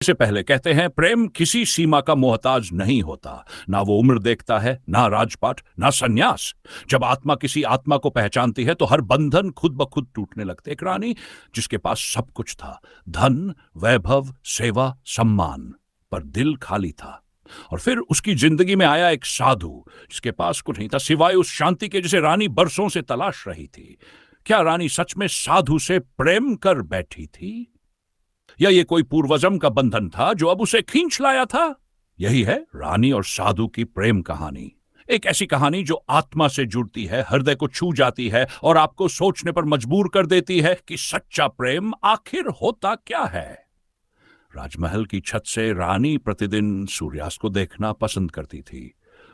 से पहले कहते हैं, प्रेम किसी सीमा का मोहताज नहीं होता। ना वो उम्र देखता है, ना राजपाट, ना सन्यास। जब आत्मा किसी आत्मा को पहचानती है तो हर बंधन खुद ब खुद टूटने लगते। एक रानी जिसके पास सब कुछ था, धन, वैभव, सेवा, सम्मान, पर दिल खाली था। और फिर उसकी जिंदगी में आया एक साधु जिसके पास कुछ नहीं था सिवाय उस शांति के जिसे रानी बरसों से तलाश रही थी। क्या रानी सच में साधु से प्रेम कर बैठी थी, या ये कोई पूर्वजन्म का बंधन था जो अब उसे खींच लाया था? यही है रानी और साधु की प्रेम कहानी। एक ऐसी कहानी जो आत्मा से जुड़ती है, हृदय को छू जाती है और आपको सोचने पर मजबूर कर देती है कि सच्चा प्रेम आखिर होता क्या है। राजमहल की छत से रानी प्रतिदिन सूर्यास्त को देखना पसंद करती थी।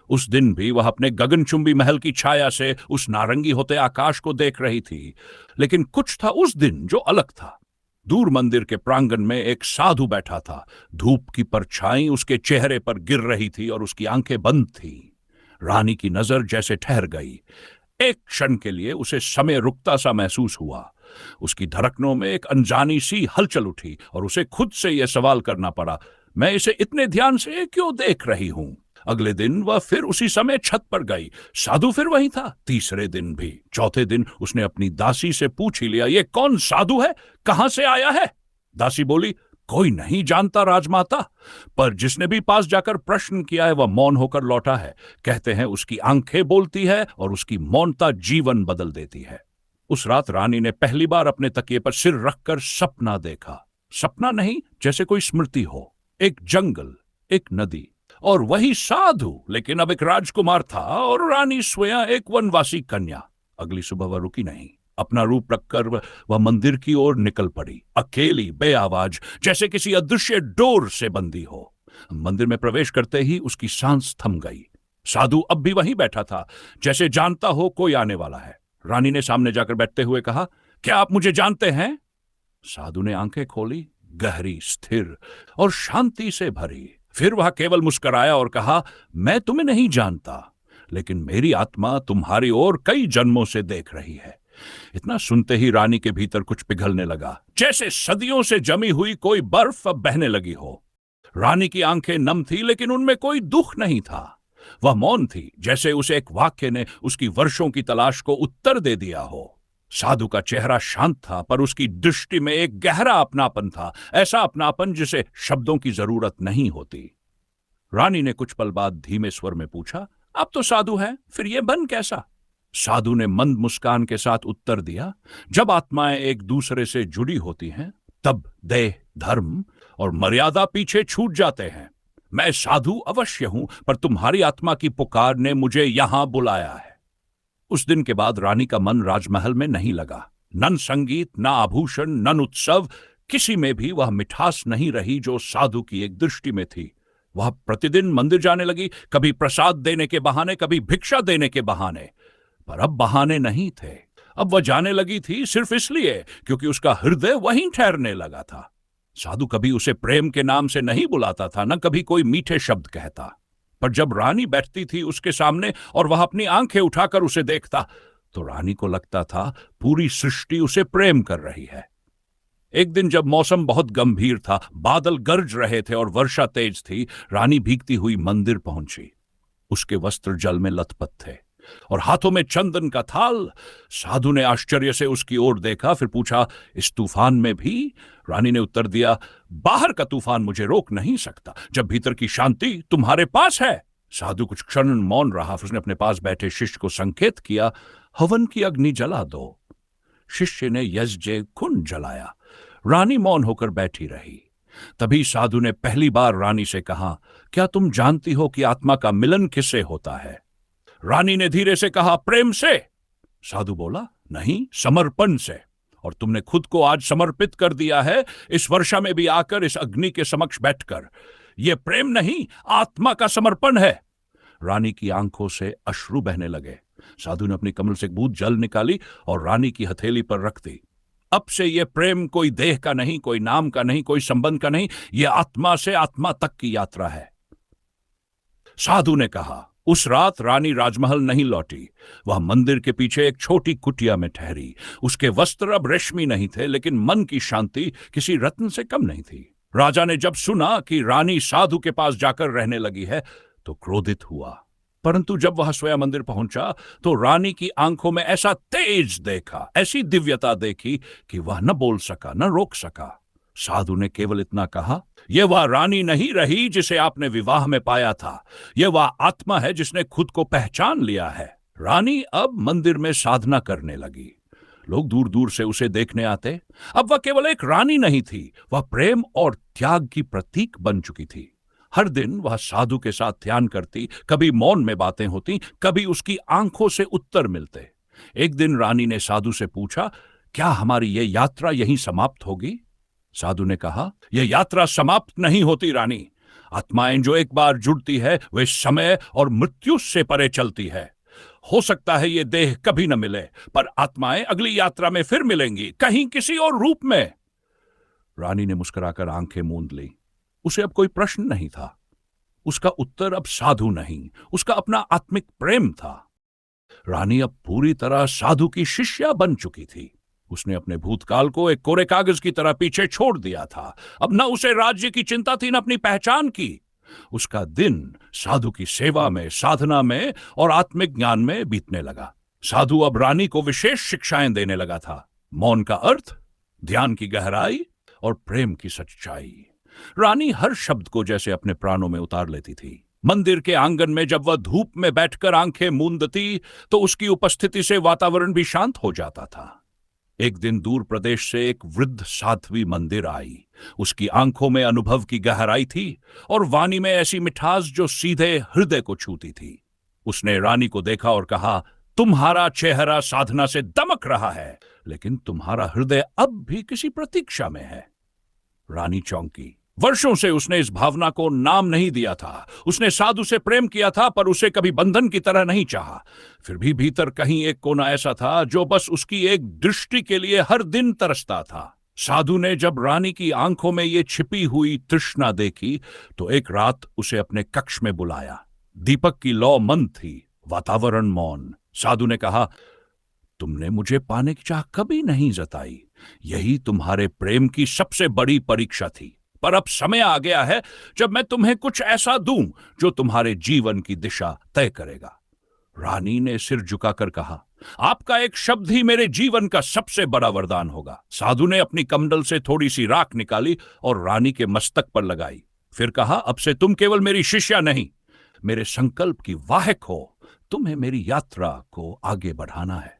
उस दिन भी वह अपने गगनचुंबी महल की छाया से उस नारंगी होते आकाश को देख रही थी। लेकिन कुछ था उस दिन जो अलग था। दूर मंदिर के प्रांगण में एक साधु बैठा था। धूप की परछाई उसके चेहरे पर गिर रही थी और उसकी आंखें बंद थीं। रानी की नजर जैसे ठहर गई। एक क्षण के लिए उसे समय रुकता सा महसूस हुआ। उसकी धड़कनों में एक अनजानी सी हलचल उठी और उसे खुद से यह सवाल करना पड़ा, मैं इसे इतने ध्यान से क्यों देख रही हूं? अगले दिन वह फिर उसी समय छत पर गई। साधु फिर वहीं था। तीसरे दिन भी। चौथे दिन उसने अपनी दासी से पूछ ही लिया, ये कौन साधु है, कहां से आया है? दासी बोली, कोई नहीं जानता राजमाता, पर जिसने भी पास जाकर प्रश्न किया है वह मौन होकर लौटा है। कहते हैं उसकी आंखें बोलती है और उसकी मौनता जीवन बदल देती है। उस रात रानी ने पहली बार अपने तकिए पर सिर रखकर सपना देखा। सपना नहीं, जैसे कोई स्मृति हो। एक जंगल, एक नदी और वही साधु, लेकिन अब एक राजकुमार था और रानी स्वयं एक वनवासी कन्या। अगली सुबह वह रुकी नहीं। अपना रूप रखकर वह मंदिर की ओर निकल पड़ी, अकेली, बेआवाज, जैसे किसी अदृश्य डोर से बंदी हो। मंदिर में प्रवेश करते ही उसकी सांस थम गई। साधु अब भी वहीं बैठा था, जैसे जानता हो कोई आने वाला है। रानी ने सामने जाकर बैठते हुए कहा, क्या आप मुझे जानते हैं? साधु ने आंखें खोली, गहरी, स्थिर और शांति से भरी। फिर वह केवल मुस्कुराया और कहा, मैं तुम्हें नहीं जानता, लेकिन मेरी आत्मा तुम्हारी ओर कई जन्मों से देख रही है। इतना सुनते ही रानी के भीतर कुछ पिघलने लगा, जैसे सदियों से जमी हुई कोई बर्फ अब बहने लगी हो। रानी की आंखें नम थी, लेकिन उनमें कोई दुख नहीं था। वह मौन थी, जैसे उसे एक वाक्य ने उसकी वर्षों की तलाश को उत्तर दे दिया हो। साधु का चेहरा शांत था, पर उसकी दृष्टि में एक गहरा अपनापन था, ऐसा अपनापन जिसे शब्दों की जरूरत नहीं होती। रानी ने कुछ पल बाद धीमे स्वर में पूछा, आप तो साधु हैं, फिर यह बन कैसा? साधु ने मंद मुस्कान के साथ उत्तर दिया, जब आत्माएं एक दूसरे से जुड़ी होती हैं, तब देह, धर्म और मर्यादा पीछे छूट जाते हैं। मैं साधु अवश्य हूं, पर तुम्हारी आत्मा की पुकार ने मुझे यहां बुलाया है। उस दिन के बाद रानी का मन राजमहल में नहीं लगा। नन संगीत, न आभूषण, नन उत्सव, किसी में भी वह मिठास नहीं रही जो साधु की एक दृष्टि में थी। वह प्रतिदिन मंदिर जाने लगी, कभी प्रसाद देने के बहाने, कभी भिक्षा देने के बहाने। पर अब बहाने नहीं थे। अब वह जाने लगी थी सिर्फ इसलिए क्योंकि उसका हृदय वहीं ठहरने लगा था। साधु कभी उसे प्रेम के नाम से नहीं बुलाता था, न कभी कोई मीठे शब्द कहता। पर जब रानी बैठती थी उसके सामने और वह अपनी आंखें उठाकर उसे देखता, तो रानी को लगता था पूरी सृष्टि उसे प्रेम कर रही है। एक दिन जब मौसम बहुत गंभीर था, बादल गरज रहे थे और वर्षा तेज थी, रानी भीगती हुई मंदिर पहुंची। उसके वस्त्र जल में लथपथ थे और हाथों में चंदन का थाल। साधु ने आश्चर्य से उसकी ओर देखा, फिर पूछा, इस तूफान में भी? रानी ने उत्तर दिया, बाहर का तूफान मुझे रोक नहीं सकता, जब भीतर की शांति तुम्हारे पास है। साधु कुछ क्षण मौन रहा, फिर उसने अपने पास बैठे शिष्य को संकेत किया, हवन की अग्नि जला दो। शिष्य ने यज्ञ कुंड जलाया। रानी मौन होकर बैठी रही। तभी साधु ने पहली बार रानी से कहा, क्या तुम जानती हो कि आत्मा का मिलन किससे होता है? रानी ने धीरे से कहा, प्रेम से। साधु बोला, नहीं, समर्पण से। और तुमने खुद को आज समर्पित कर दिया है, इस वर्षा में भी आकर इस अग्नि के समक्ष बैठकर। यह प्रेम नहीं, आत्मा का समर्पण है। रानी की आंखों से अश्रु बहने लगे। साधु ने अपनी कमल से एक बूंद जल निकाली और रानी की हथेली पर रख दी। अब से यह प्रेम कोई देह का नहीं, कोई नाम का नहीं, कोई संबंध का नहीं, यह आत्मा से आत्मा तक की यात्रा है। साधु ने कहा। उस रात रानी राजमहल नहीं लौटी। वह मंदिर के पीछे एक छोटी कुटिया में ठहरी। उसके वस्त्र अब रेशमी नहीं थे, लेकिन मन की शांति किसी रत्न से कम नहीं थी। राजा ने जब सुना कि रानी साधु के पास जाकर रहने लगी है तो क्रोधित हुआ, परंतु जब वह स्वयं मंदिर पहुंचा तो रानी की आंखों में ऐसा तेज देखा, ऐसी दिव्यता देखी कि वह न बोल सका, न रोक सका। साधु ने केवल इतना कहा, यह वह रानी नहीं रही जिसे आपने विवाह में पाया था, यह वह आत्मा है जिसने खुद को पहचान लिया है। रानी अब मंदिर में साधना करने लगी। लोग दूर दूर से उसे देखने आते। अब वह केवल एक रानी नहीं थी, वह प्रेम और त्याग की प्रतीक बन चुकी थी। हर दिन वह साधु के साथ ध्यान करती, कभी मौन में बातें होती, कभी उसकी आंखों से उत्तर मिलते। एक दिन रानी ने साधु से पूछा, क्या हमारी ये यात्रा यहीं समाप्त होगी? साधु ने कहा, यह यात्रा समाप्त नहीं होती रानी। आत्माएं जो एक बार जुड़ती है वे समय और मृत्यु से परे चलती है। हो सकता है ये देह कभी न मिले, पर आत्माएं अगली यात्रा में फिर मिलेंगी, कहीं किसी और रूप में। रानी ने मुस्कुराकर आंखें मूंद ली। उसे अब कोई प्रश्न नहीं था। उसका उत्तर अब साधु नहीं, उसका अपना आत्मिक प्रेम था। रानी अब पूरी तरह साधु की शिष्या बन चुकी थी। उसने अपने भूतकाल को एक कोरे कागज की तरह पीछे छोड़ दिया था। अब न उसे राज्य की चिंता थी, न अपनी पहचान की। उसका दिन साधु की सेवा में, साधना में और आत्मिक ज्ञान में बीतने लगा। साधु अब रानी को विशेष शिक्षाएं देने लगा था। मौन का अर्थ, ध्यान की गहराई और प्रेम की सच्चाई। रानी हर शब्द को जैसे अपने प्राणों में उतार लेती थी। मंदिर के आंगन में जब वह धूप में बैठकर आंखें मूंदती तो उसकी उपस्थिति से वातावरण भी शांत हो जाता था। एक दिन दूर प्रदेश से एक वृद्ध साध्वी मंदिर आई। उसकी आंखों में अनुभव की गहराई थी और वाणी में ऐसी मिठास जो सीधे हृदय को छूती थी। उसने रानी को देखा और कहा, तुम्हारा चेहरा साधना से दमक रहा है, लेकिन तुम्हारा हृदय अब भी किसी प्रतीक्षा में है। रानी चौंकी। वर्षों से उसने इस भावना को नाम नहीं दिया था। उसने साधु से प्रेम किया था, पर उसे कभी बंधन की तरह नहीं चाहा। फिर भी भीतर कहीं एक कोना ऐसा था जो बस उसकी एक दृष्टि के लिए हर दिन तरसता था। साधु ने जब रानी की आंखों में ये छिपी हुई तृष्णा देखी तो एक रात उसे अपने कक्ष में बुलाया। दीपक की लौ मंद थी, वातावरण मौन। साधु ने कहा, तुमने मुझे पाने की चाह कभी नहीं जताई। यही तुम्हारे प्रेम की सबसे बड़ी परीक्षा थी। पर अब समय आ गया है जब मैं तुम्हें कुछ ऐसा दूं जो तुम्हारे जीवन की दिशा तय करेगा। रानी ने सिर झुकाकर कहा, आपका एक शब्द ही मेरे जीवन का सबसे बड़ा वरदान होगा। साधु ने अपनी कमंडल से थोड़ी सी राख निकाली और रानी के मस्तक पर लगाई। फिर कहा, अब से तुम केवल मेरी शिष्या नहीं, मेरे संकल्प की वाहक हो। तुम्हें मेरी यात्रा को आगे बढ़ाना है।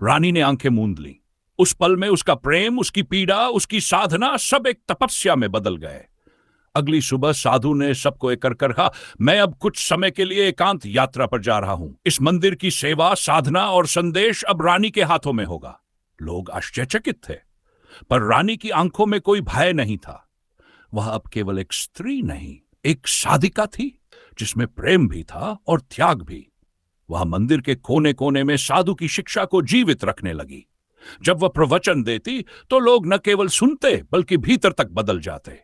रानी ने आंखें मूंद ली। उस पल में उसका प्रेम, उसकी पीड़ा, उसकी साधना सब एक तपस्या में बदल गए। अगली सुबह साधु ने सबको एक कर कहा, मैं अब कुछ समय के लिए एकांत यात्रा पर जा रहा हूं। इस मंदिर की सेवा, साधना और संदेश अब रानी के हाथों में होगा। लोग आश्चर्यचकित थे, पर रानी की आंखों में कोई भय नहीं था। वह अब केवल एक स्त्री नहीं, एक साधिका थी जिसमें प्रेम भी था और त्याग भी। वह मंदिर के कोने कोने में साधु की शिक्षा को जीवित रखने लगी। जब वह प्रवचन देती तो लोग न केवल सुनते बल्कि भीतर तक बदल जाते।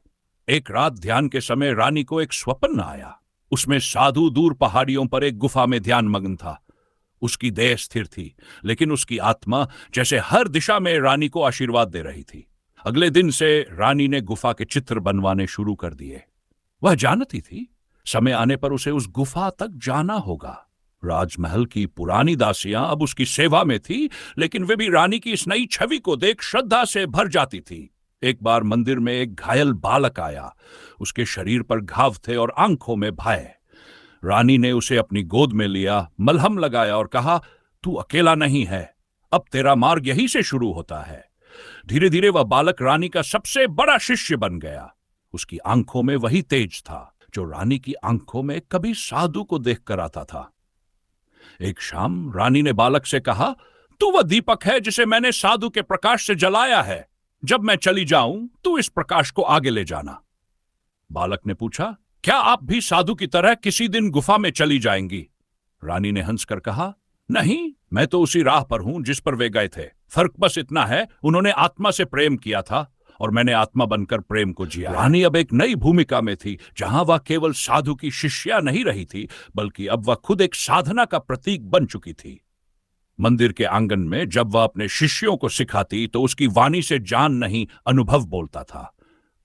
एक रात ध्यान के समय रानी को एक स्वप्न आया। उसमें साधु दूर पहाड़ियों पर एक गुफा में ध्यान मग्न था। उसकी देह स्थिर थी, लेकिन उसकी आत्मा जैसे हर दिशा में रानी को आशीर्वाद दे रही थी। अगले दिन से रानी ने गुफा के चित्र बनवाने शुरू कर दिए। वह जानती थी समय आने पर उसे उस गुफा तक जाना होगा। राजमहल की पुरानी दासियां अब उसकी सेवा में थी, लेकिन वे भी रानी की इस नई छवि को देख श्रद्धा से भर जाती थी। एक बार मंदिर में एक घायल बालक आया। उसके शरीर पर घाव थे और आंखों में भय। रानी ने उसे अपनी गोद में लिया, मलहम लगाया और कहा, तू अकेला नहीं है, अब तेरा मार्ग यहीं से शुरू होता है। धीरे धीरे वह बालक रानी का सबसे बड़ा शिष्य बन गया। उसकी आंखों में वही तेज था जो रानी की आंखों में कभी साधु को देखकर आता था। एक शाम रानी ने बालक से कहा, तू वह दीपक है जिसे मैंने साधु के प्रकाश से जलाया है। जब मैं चली जाऊं तू इस प्रकाश को आगे ले जाना। बालक ने पूछा, क्या आप भी साधु की तरह किसी दिन गुफा में चली जाएंगी? रानी ने हंसकर कहा, नहीं, मैं तो उसी राह पर हूं जिस पर वे गए थे। फर्क बस इतना है, उन्होंने आत्मा से प्रेम किया था और मैंने आत्मा बनकर प्रेम को जिया। रानी अब एक नई भूमिका में थी, जहां वह केवल साधु की शिष्या नहीं रही थी, बल्कि अब वह खुद एक साधना का प्रतीक बन चुकी थी। मंदिर के आंगन में जब वह अपने शिष्यों को सिखाती तो उसकी वाणी से जान नहीं, अनुभव बोलता था।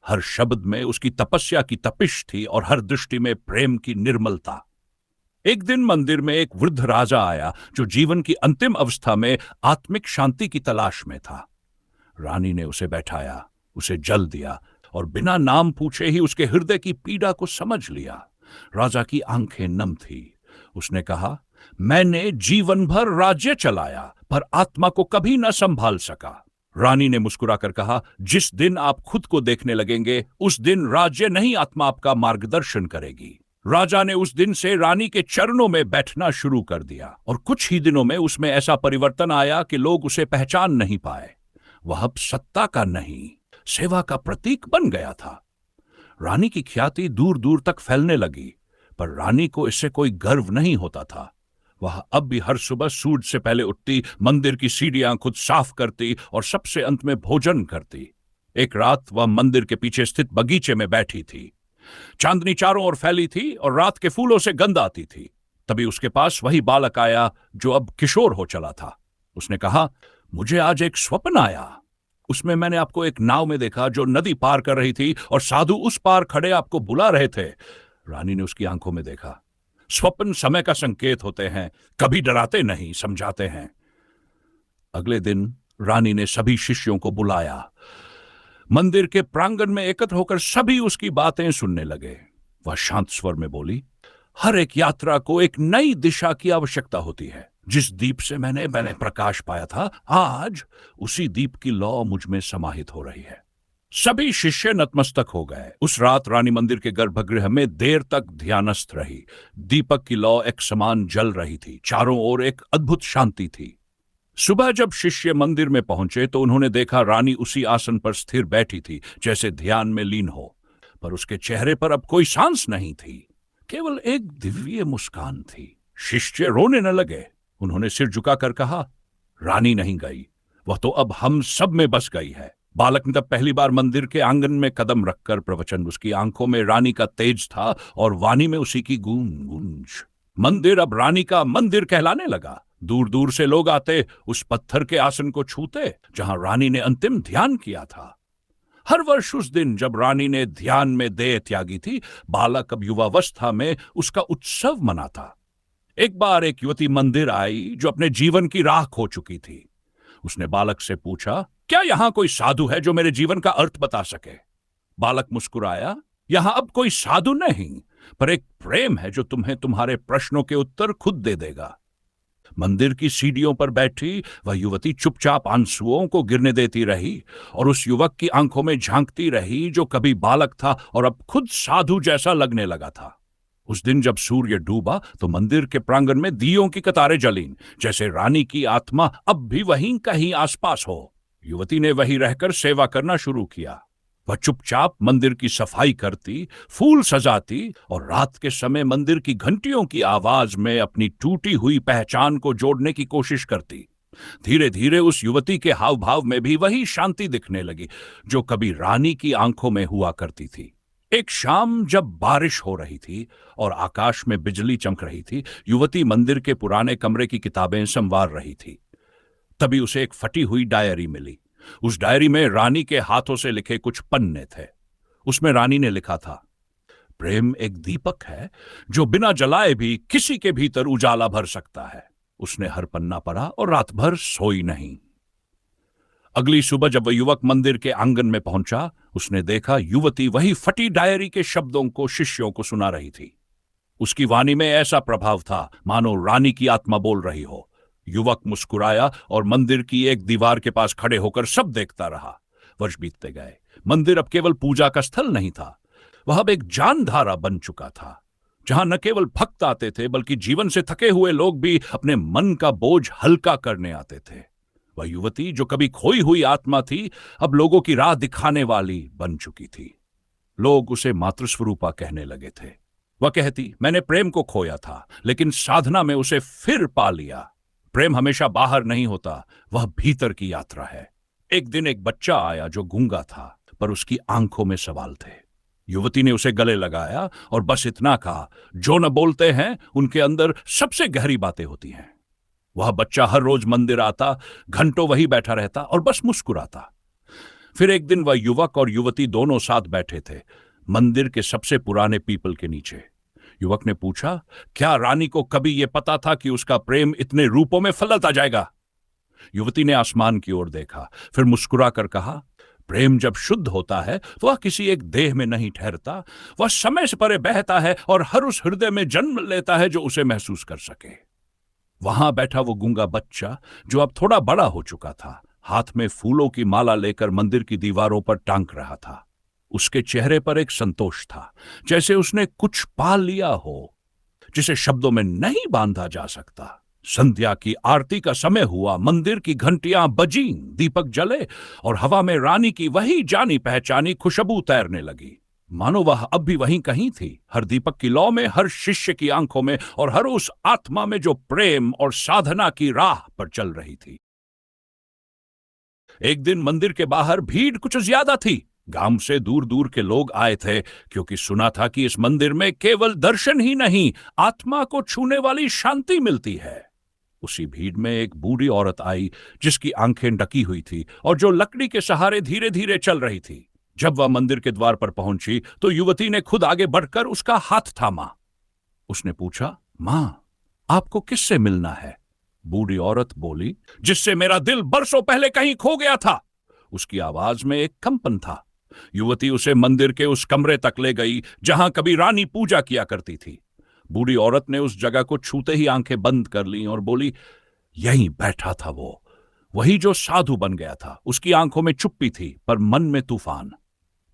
हर शब्द में उसकी तपस्या की तपिश थी और हर दृष्टि में प्रेम की निर्मलता। एक दिन मंदिर में एक वृद्ध राजा आया जो जीवन की अंतिम अवस्था में आत्मिक शांति की तलाश में था। रानी ने उसे बैठाया, उसे जल दिया और बिना नाम पूछे ही उसके हृदय की पीड़ा को समझ लिया। राजा की आंखें नम थी। उसने कहा, मैंने जीवन भर राज्य चलाया पर आत्मा को कभी न संभाल सका। रानी ने मुस्कुराकर कहा, जिस दिन आप खुद को देखने लगेंगे उस दिन राज्य नहीं आत्मा आपका मार्गदर्शन करेगी। राजा ने उस दिन से रानी के चरणों में बैठना शुरू कर दिया और कुछ ही दिनों में उसमें ऐसा परिवर्तन आया कि लोग उसे पहचान नहीं पाए। वह अब सत्ता का नहीं, सेवा का प्रतीक बन गया था। रानी की ख्याति दूर दूर तक फैलने लगी, पर रानी को इससे कोई गर्व नहीं होता था। वह अब भी हर सुबह सूरज से पहले उठती, मंदिर की सीढ़ियां खुद साफ करती और सबसे अंत में भोजन करती। एक रात वह मंदिर के पीछे स्थित बगीचे में बैठी थी। चांदनी चारों ओर फैली थी और रात के फूलों से गंध आती थी। तभी उसके पास वही बालक आया जो अब किशोर हो चला था। उसने कहा, मुझे आज एक स्वप्न आया। उसमें मैंने आपको एक नाव में देखा जो नदी पार कर रही थी और साधु उस पार खड़े आपको बुला रहे थे। रानी ने उसकी आंखों में देखा। स्वप्न समय का संकेत होते हैं, कभी डराते नहीं, समझाते हैं। अगले दिन रानी ने सभी शिष्यों को बुलाया। मंदिर के प्रांगण में एकत्र होकर सभी उसकी बातें सुनने लगे। वह शांत स्वर में बोली, हर एक यात्रा को एक नई दिशा की आवश्यकता होती है। जिस दीप से मैंने प्रकाश पाया था, आज उसी दीप की लौ मुझ में समाहित हो रही है। सभी शिष्य नतमस्तक हो गए। उस रात रानी मंदिर के गर्भगृह में देर तक ध्यानस्थ रही। दीपक की लौ एक समान जल रही थी। चारों ओर एक अद्भुत शांति थी। सुबह जब शिष्य मंदिर में पहुंचे तो उन्होंने देखा रानी उसी आसन पर स्थिर बैठी थी जैसे ध्यान में लीन हो, पर उसके चेहरे पर अब कोई सांस नहीं थी, केवल एक दिव्य मुस्कान थी। शिष्य रोने न लगे। उन्होंने सिर झुकाकर कहा, रानी नहीं गई, वह तो अब हम सब में बस गई है। बालक ने तब पहली बार मंदिर के आंगन में कदम रखकर प्रवचन। उसकी आंखों में रानी का तेज था और वाणी में उसी की गूंज। मंदिर अब रानी का मंदिर कहलाने लगा। दूर दूर से लोग आते, उस पत्थर के आसन को छूते जहां रानी ने अंतिम ध्यान किया था। हर वर्ष उस दिन जब रानी ने ध्यान में देह त्यागी थी, बालक अब युवावस्था में उसका उत्सव मनाता। एक बार एक युवती मंदिर आई जो अपने जीवन की राह खो चुकी थी। उसने बालक से पूछा, क्या यहां कोई साधु है जो मेरे जीवन का अर्थ बता सके? बालक मुस्कुराया, यहां अब कोई साधु नहीं, पर एक प्रेम है जो तुम्हें तुम्हारे प्रश्नों के उत्तर खुद दे देगा। मंदिर की सीढ़ियों पर बैठी वह युवती चुपचाप आंसुओं को गिरने देती रही और उस युवक की आंखों में झांकती रही जो कभी बालक था और अब खुद साधु जैसा लगने लगा था। उस दिन जब सूर्य डूबा तो मंदिर के प्रांगण में दियों की कतारें जलीं, जैसे रानी की आत्मा अब भी वहीं कहीं आसपास हो। युवती ने वहीं रहकर सेवा करना शुरू किया। वह चुपचाप मंदिर की सफाई करती, फूल सजाती और रात के समय मंदिर की घंटियों की आवाज में अपनी टूटी हुई पहचान को जोड़ने की कोशिश करती। धीरे धीरे उस युवती के हाव भाव में भी वही शांति दिखने लगी जो कभी रानी की आंखों में हुआ करती थी। एक शाम जब बारिश हो रही थी और आकाश में बिजली चमक रही थी, युवती मंदिर के पुराने कमरे की किताबें संवार रही थी। तभी उसे एक फटी हुई डायरी मिली। उस डायरी में रानी के हाथों से लिखे कुछ पन्ने थे। उसमें रानी ने लिखा था, प्रेम एक दीपक है जो बिना जलाए भी किसी के भीतर उजाला भर सकता है। उसने हर पन्ना पढ़ा और रात भर सोई नहीं। अगली सुबह जब वह युवक मंदिर के आंगन में पहुंचा, उसने देखा युवती वही फटी डायरी के शब्दों को शिष्यों को सुना रही थी। उसकी वाणी में ऐसा प्रभाव था मानो रानी की आत्मा बोल रही हो। युवक मुस्कुराया और मंदिर की एक दीवार के पास खड़े होकर सब देखता रहा। वर्ष बीतते गए। मंदिर अब केवल पूजा का स्थल नहीं था, वह अब एक जानधारा बन चुका था जहां न केवल भक्त आते थे बल्कि जीवन से थके हुए लोग भी अपने मन का बोझ हल्का करने आते थे। वह युवती जो कभी खोई हुई आत्मा थी, अब लोगों की राह दिखाने वाली बन चुकी थी। लोग उसे मातृस्वरूपा कहने लगे थे। वह कहती, मैंने प्रेम को खोया था लेकिन साधना में उसे फिर पा लिया। प्रेम हमेशा बाहर नहीं होता, वह भीतर की यात्रा है। एक दिन एक बच्चा आया जो गूंगा था, पर उसकी आंखों में सवाल थे। युवती ने उसे गले लगाया और बस इतना कहा, जो न बोलते हैं उनके अंदर सबसे गहरी बातें होती हैं। वह बच्चा हर रोज मंदिर आता, घंटों वहीं बैठा रहता और बस मुस्कुराता। फिर एक दिन वह युवक और युवती दोनों साथ बैठे थे, मंदिर के सबसे पुराने पीपल के नीचे। युवक ने पूछा, क्या रानी को कभी यह पता था कि उसका प्रेम इतने रूपों में फैलता जाएगा? युवती ने आसमान की ओर देखा, फिर मुस्कुरा कर कहा, प्रेम जब शुद्ध होता है तो वह किसी एक देह में नहीं ठहरता, वह समय से परे बहता है और हर उस हृदय में जन्म लेता है जो उसे महसूस कर सके। वहां बैठा वो गूंगा बच्चा, जो अब थोड़ा बड़ा हो चुका था, हाथ में फूलों की माला लेकर मंदिर की दीवारों पर टांग रहा था। उसके चेहरे पर एक संतोष था, जैसे उसने कुछ पा लिया हो जिसे शब्दों में नहीं बांधा जा सकता। संध्या की आरती का समय हुआ, मंदिर की घंटियां बजीं, दीपक जले और हवा में रानी की वही जानी पहचानी खुशबू तैरने लगी। मानो वह अब भी वहीं कहीं थी, हर दीपक की लौ में, हर शिष्य की आंखों में और हर उस आत्मा में जो प्रेम और साधना की राह पर चल रही थी। एक दिन मंदिर के बाहर भीड़ कुछ ज्यादा थी। गांव से दूर दूर के लोग आए थे, क्योंकि सुना था कि इस मंदिर में केवल दर्शन ही नहीं, आत्मा को छूने वाली शांति मिलती है। उसी भीड़ में एक बूढ़ी औरत आई, जिसकी आंखें ढकी हुई थी और जो लकड़ी के सहारे धीरे धीरे चल रही थी। जब वह मंदिर के द्वार पर पहुंची तो युवती ने खुद आगे बढ़कर उसका हाथ थामा। उसने पूछा, मां, आपको किससे मिलना है? बूढ़ी औरत बोली, जिससे मेरा दिल बरसों पहले कहीं खो गया था। उसकी आवाज में एक कंपन था। युवती उसे मंदिर के उस कमरे तक ले गई जहां कभी रानी पूजा किया करती थी। बूढ़ी औरत ने उस जगह को छूते ही आंखें बंद कर लीं और बोली, यहीं बैठा था वो, वही जो साधु बन गया था। उसकी आंखों में चुप्पी थी पर मन में तूफान।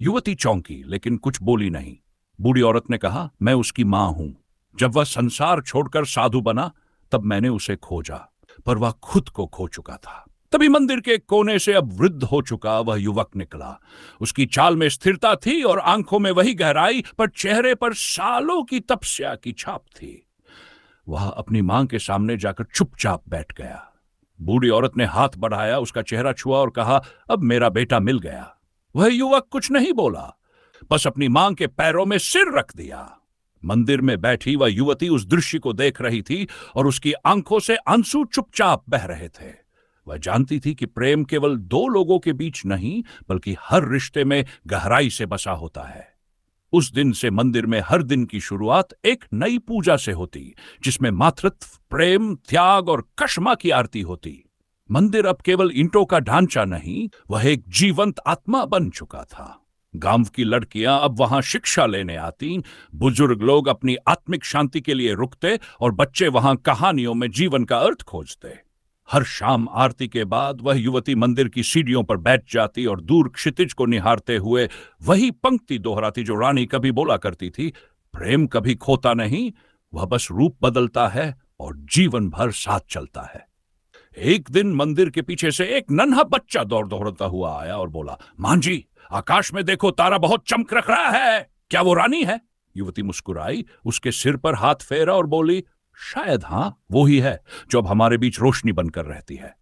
युवती चौंकी लेकिन कुछ बोली नहीं। बूढ़ी औरत ने कहा, मैं उसकी मां हूं। जब वह संसार छोड़कर साधु बना तब मैंने उसे खोजा, पर वह खुद को खो चुका था। तभी मंदिर के कोने से अब वृद्ध हो चुका वह युवक निकला। उसकी चाल में स्थिरता थी और आंखों में वही गहराई, पर चेहरे पर सालों की तपस्या की छाप थी। वह अपनी मां के सामने जाकर चुपचाप बैठ गया। बूढ़ी औरत ने हाथ बढ़ाया, उसका चेहरा छुआ और कहा, अब मेरा बेटा मिल गया। वह युवक कुछ नहीं बोला, बस अपनी मां के पैरों में सिर रख दिया। मंदिर में बैठी वह युवती उस दृश्य को देख रही थी और उसकी आंखों से आंसू चुपचाप बह रहे थे। वह जानती थी कि प्रेम केवल दो लोगों के बीच नहीं, बल्कि हर रिश्ते में गहराई से बसा होता है। उस दिन से मंदिर में हर दिन की शुरुआत एक नई पूजा से होती, जिसमें मातृत्व, प्रेम, त्याग और कश्मा की आरती होती। मंदिर अब केवल ईंटों का ढांचा नहीं, वह एक जीवंत आत्मा बन चुका था। गांव की लड़कियां अब वहां शिक्षा लेने आती, बुजुर्ग लोग अपनी आत्मिक शांति के लिए रुकते और बच्चे वहां कहानियों में जीवन का अर्थ खोजते। हर शाम आरती के बाद वह युवती मंदिर की सीढ़ियों पर बैठ जाती और दूर क्षितिज को निहारते हुए वही पंक्ति दोहराती जो रानी कभी बोला करती थी, प्रेम कभी खोता नहीं, वह बस रूप बदलता है और जीवन भर साथ चलता है। एक दिन मंदिर के पीछे से एक नन्हा बच्चा दौड़ता हुआ आया और बोला, मां जी, आकाश में देखो, तारा बहुत चमक रहा है, क्या वो रानी है? युवती मुस्कुराई, उसके सिर पर हाथ फेरा और बोली, शायद हां, वो ही है जो अब हमारे बीच रोशनी बनकर रहती है।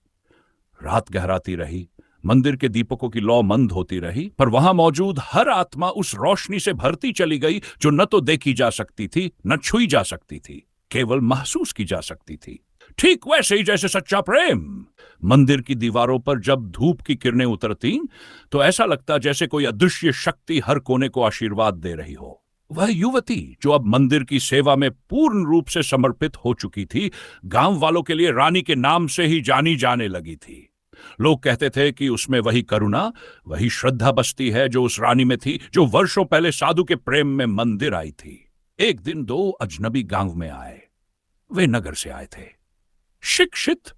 रात गहराती रही, मंदिर के दीपकों की लौ मंद होती रही, पर वहां मौजूद हर आत्मा उस रोशनी से भरती चली गई जो न तो देखी जा सकती थी, न छुई जा सकती थी, केवल महसूस की जा सकती थी। ठीक वैसे ही जैसे सच्चा प्रेम। मंदिर की दीवारों पर जब धूप की किरणें उतरती तो ऐसा लगता जैसे कोई अदृश्य शक्ति हर कोने को आशीर्वाद दे रही हो। वह युवती जो अब मंदिर की सेवा में पूर्ण रूप से समर्पित हो चुकी थी, गांव वालों के लिए रानी के नाम से ही जानी जाने लगी थी। लोग कहते थे कि उसमें वही करुणा, वही श्रद्धा बसती है जो उस रानी में थी, जो वर्षों पहले साधु के प्रेम में मंदिर आई थी। एक दिन दो अजनबी गांव में आए। वे नगर से आए थे, शिक्षित,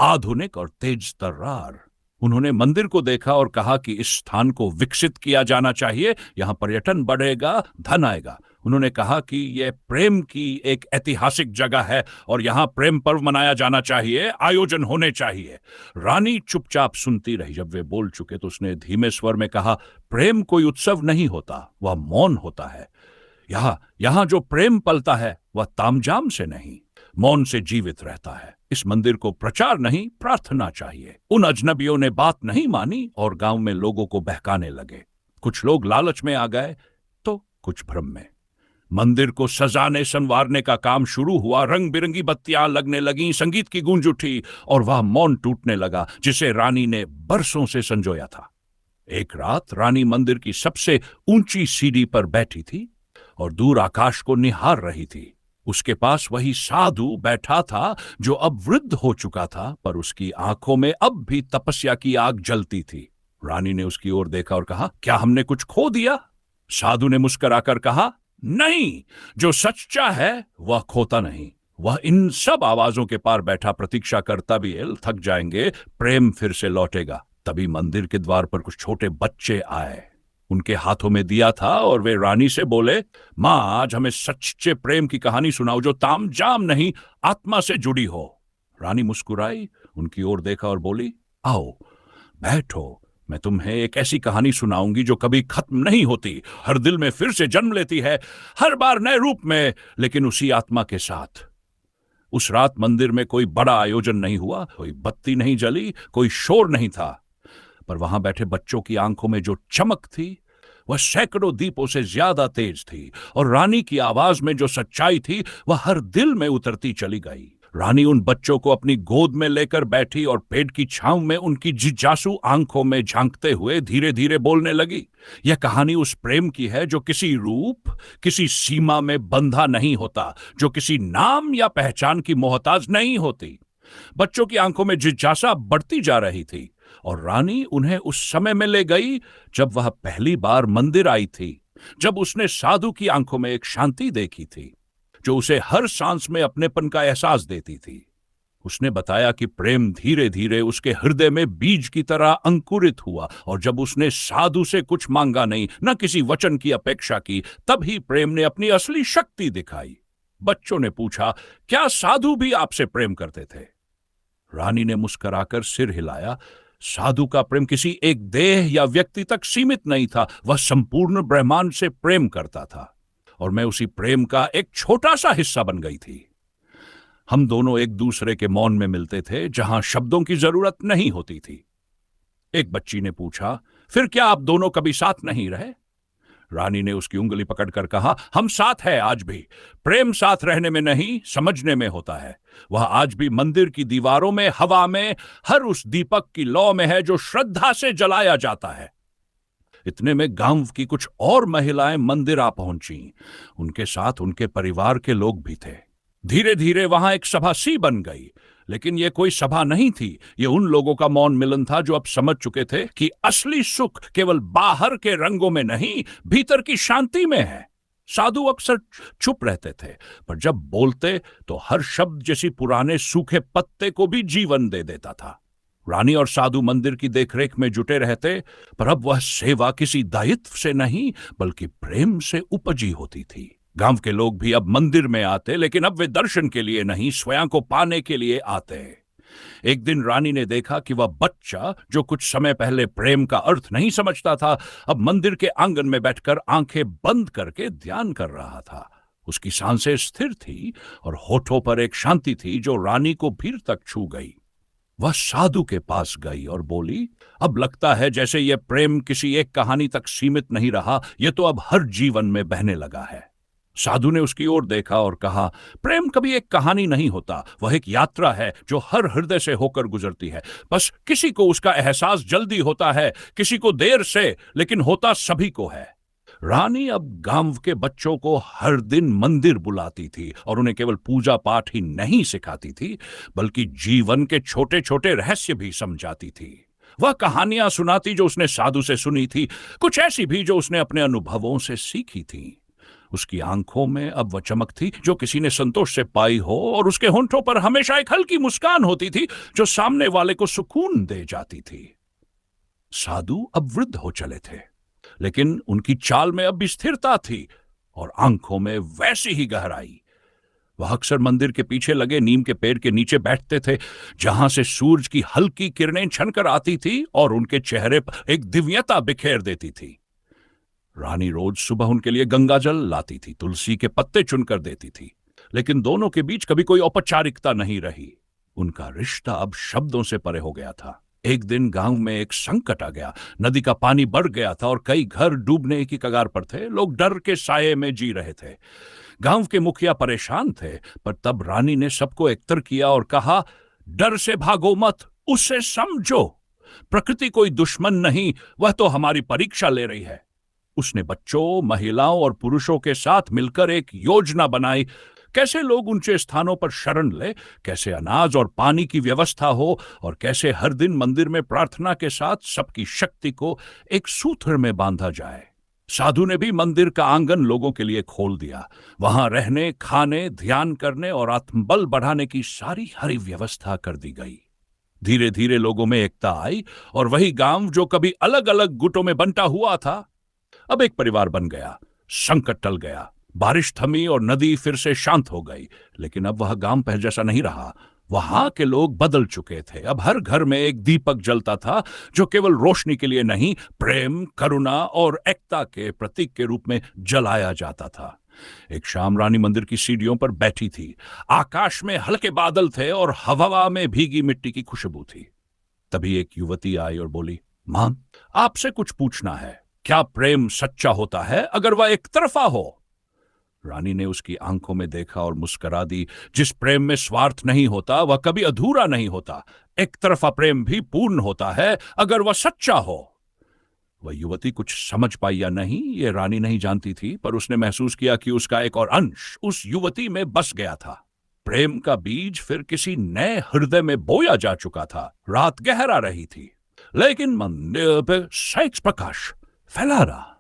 आधुनिक और तेज तर्रार। उन्होंने मंदिर को देखा और कहा कि इस स्थान को विकसित किया जाना चाहिए, यहां पर्यटन बढ़ेगा, धन आएगा। उन्होंने कहा कि यह प्रेम की एक ऐतिहासिक जगह है और यहां प्रेम पर्व मनाया जाना चाहिए, आयोजन होने चाहिए। रानी चुपचाप सुनती रही। जब वे बोल चुके तो उसने धीमे स्वर में कहा, प्रेम कोई उत्सव नहीं होता, वह मौन होता है। यहां जो प्रेम पलता है वह तामझाम से नहीं, मौन से जीवित रहता है। इस मंदिर को प्रचार नहीं, प्रार्थना चाहिए। उन अजनबियों ने बात नहीं मानी और गांव में लोगों को बहकाने लगे। कुछ लोग लालच में आ गए तो कुछ भ्रम में। मंदिर को सजाने संवारने का काम शुरू हुआ, रंग बिरंगी बत्तियां लगने लगीं, संगीत की गूंज उठी और वह मौन टूटने लगा जिसे रानी ने बरसों से संजोया था। एक रात रानी मंदिर की सबसे ऊंची सीढ़ी पर बैठी थी और दूर आकाश को निहार रही थी। उसके पास वही साधु बैठा था जो अब वृद्ध हो चुका था, पर उसकी आंखों में अब भी तपस्या की आग जलती थी। रानी ने उसकी ओर देखा और कहा, क्या हमने कुछ खो दिया? साधु ने मुस्कुराकर कहा, नहीं, जो सच्चा है वह खोता नहीं। वह इन सब आवाजों के पार बैठा प्रतीक्षा करता भी है, थक जाएंगे, प्रेम फिर से लौटेगा। तभी मंदिर के द्वार पर कुछ छोटे बच्चे आए। उनके हाथों में दिया था और वे रानी से बोले, मां, आज हमें सच्चे प्रेम की कहानी सुनाओ जो तामझाम नहीं, आत्मा से जुड़ी हो। रानी मुस्कुराई, उनकी ओर देखा और बोली, आओ बैठो, मैं तुम्हें एक ऐसी कहानी सुनाऊंगी जो कभी खत्म नहीं होती, हर दिल में फिर से जन्म लेती है, हर बार नए रूप में, लेकिन उसी आत्मा के साथ। उस रात मंदिर में कोई बड़ा आयोजन नहीं हुआ, कोई बत्ती नहीं जली, कोई शोर नहीं था, पर वहां बैठे बच्चों की आंखों में जो चमक थी वह सैकड़ों दीपों से ज्यादा तेज थी, और रानी की आवाज में जो सच्चाई थी वह हर दिल में उतरती चली गई। रानी उन बच्चों को अपनी गोद में लेकर बैठी और पेड़ की छांव में उनकी जिज्ञासु आंखों में झांकते हुए धीरे धीरे बोलने लगी। यह कहानी उस प्रेम की है जो किसी रूप, किसी सीमा में बंधा नहीं होता, जो किसी नाम या पहचान की मोहताज नहीं होती। बच्चों की आंखों में जिज्ञासा बढ़ती जा रही थी और रानी उन्हें उस समय में ले गई जब वह पहली बार मंदिर आई थी, जब उसने साधु की आंखों में एक शांति देखी थी जो उसे हर सांस में अपनेपन का एहसास देती थी। उसने बताया कि प्रेम धीरे धीरे उसके हृदय में बीज की तरह अंकुरित हुआ, और जब उसने साधु से कुछ मांगा नहीं, न किसी वचन की अपेक्षा की, तब ही प्रेम ने अपनी असली शक्ति दिखाई। बच्चों ने पूछा, क्या साधु भी आपसे प्रेम करते थे? रानी ने मुस्कुराकर सिर हिलाया। साधु का प्रेम किसी एक देह या व्यक्ति तक सीमित नहीं था, वह संपूर्ण ब्रह्मांड से प्रेम करता था, और मैं उसी प्रेम का एक छोटा सा हिस्सा बन गई थी। हम दोनों एक दूसरे के मौन में मिलते थे जहां शब्दों की जरूरत नहीं होती थी। एक बच्ची ने पूछा, फिर क्या आप दोनों कभी साथ नहीं रहे? रानी ने उसकी उंगली पकड़कर कहा, हम साथ हैं आज भी। प्रेम साथ रहने में नहीं, समझने में होता है। वह आज भी मंदिर की दीवारों में, हवा में, हर उस दीपक की लौ में है जो श्रद्धा से जलाया जाता है। इतने में गांव की कुछ और महिलाएं मंदिर आ पहुंची। उनके साथ उनके परिवार के लोग भी थे। धीरे धीरे वहां एक सभा सी बन गई, लेकिन यह कोई सभा नहीं थी, ये उन लोगों का मौन मिलन था जो अब समझ चुके थे कि असली सुख केवल बाहर के रंगों में नहीं, भीतर की शांति में है। साधु अक्सर चुप रहते थे, पर जब बोलते तो हर शब्द जैसी पुराने सूखे पत्ते को भी जीवन दे देता था। रानी और साधु मंदिर की देखरेख में जुटे रहते, पर अब वह सेवा किसी दायित्व से नहीं बल्कि प्रेम से उपजी होती थी। गांव के लोग भी अब मंदिर में आते, लेकिन अब वे दर्शन के लिए नहीं, स्वयं को पाने के लिए आते। एक दिन रानी ने देखा कि वह बच्चा जो कुछ समय पहले प्रेम का अर्थ नहीं समझता था, अब मंदिर के आंगन में बैठकर आंखें बंद करके ध्यान कर रहा था। उसकी सांसें स्थिर थी और होठों पर एक शांति थी जो रानी को भीतर तक छू गई। वह साधु के पास गई और बोली, अब लगता है जैसे यह प्रेम किसी एक कहानी तक सीमित नहीं रहा, यह तो अब हर जीवन में बहने लगा है। साधु ने उसकी ओर देखा और कहा, प्रेम कभी एक कहानी नहीं होता, वह एक यात्रा है जो हर हृदय से होकर गुजरती है। बस किसी को उसका एहसास जल्दी होता है, किसी को देर से, लेकिन होता सभी को है। रानी अब गांव के बच्चों को हर दिन मंदिर बुलाती थी और उन्हें केवल पूजा पाठ ही नहीं सिखाती थी, बल्कि जीवन के छोटे छोटे रहस्य भी समझाती थी। वह कहानियां सुनाती जो उसने साधु से सुनी थी, कुछ ऐसी भी जो उसने अपने अनुभवों से सीखी थी। उसकी आंखों में अब वह चमक थी जो किसी ने संतोष से पाई हो, और उसके होंठों पर हमेशा एक हल्की मुस्कान होती थी जो सामने वाले को सुकून दे जाती थी। साधु अब वृद्ध हो चले थे, लेकिन उनकी चाल में अब भी स्थिरता थी और आंखों में वैसी ही गहराई। वह अक्सर मंदिर के पीछे लगे नीम के पेड़ के नीचे बैठते थे, जहां से सूरज की हल्की किरणें छनकर आती थी और उनके चेहरे पर एक दिव्यता बिखेर देती थी। रानी रोज सुबह उनके लिए गंगा जल लाती थी, तुलसी के पत्ते चुनकर देती थी, लेकिन दोनों के बीच कभी कोई औपचारिकता नहीं रही। उनका रिश्ता अब शब्दों से परे हो गया था। एक दिन गांव में एक संकट आ गया। नदी का पानी बढ़ गया था और कई घर डूबने की कगार पर थे। लोग डर के साये में जी रहे थे। गांव के मुखिया परेशान थे, पर तब रानी ने सबको एकत्र किया और कहा, डर से भागो मत, उससे समझो। प्रकृति कोई दुश्मन नहीं, वह तो हमारी परीक्षा ले रही है। उसने बच्चों, महिलाओं और पुरुषों के साथ मिलकर एक योजना बनाई, कैसे लोग ऊंचे स्थानों पर शरण ले, कैसे अनाज और पानी की व्यवस्था हो, और कैसे हर दिन मंदिर में प्रार्थना के साथ सबकी शक्ति को एक सूत्र में बांधा जाए। साधु ने भी मंदिर का आंगन लोगों के लिए खोल दिया। वहां रहने, खाने, ध्यान करने और आत्मबल बढ़ाने की सारी हरी व्यवस्था कर दी गई। धीरे धीरे लोगों में एकता आई और वही गांव जो कभी अलग अलग गुटों में बंटा हुआ था, अब एक परिवार बन गया। संकट टल गया, बारिश थमी और नदी फिर से शांत हो गई। लेकिन अब वह गांव पहले जैसा नहीं रहा। वहां के लोग बदल चुके थे। अब हर घर में एक दीपक जलता था, जो केवल रोशनी के लिए नहीं, प्रेम, करुणा और एकता के प्रतीक के रूप में जलाया जाता था। एक शाम रानी मंदिर की सीढ़ियों पर बैठी थी। आकाश में हल्के बादल थे और हवा में भीगी मिट्टी की खुशबू थी। तभी एक युवती आई और बोली, मां, आपसे कुछ पूछना है। क्या प्रेम सच्चा होता है अगर वह एक तरफा हो? रानी ने उसकी आंखों में देखा और मुस्कुरा दी। जिस प्रेम में स्वार्थ नहीं होता वह कभी अधूरा नहीं होता। एक तरफा प्रेम भी पूर्ण होता है अगर वह सच्चा हो। वह युवती कुछ समझ पाई या नहीं, ये रानी नहीं जानती थी, पर उसने महसूस किया कि उसका एक और अंश उस युवती में बस गया था। प्रेम का बीज फिर किसी नए हृदय में बोया जा चुका था। रात गहरा रही थी, लेकिन मंदिर पे सहज प्रकाश फैला रहा।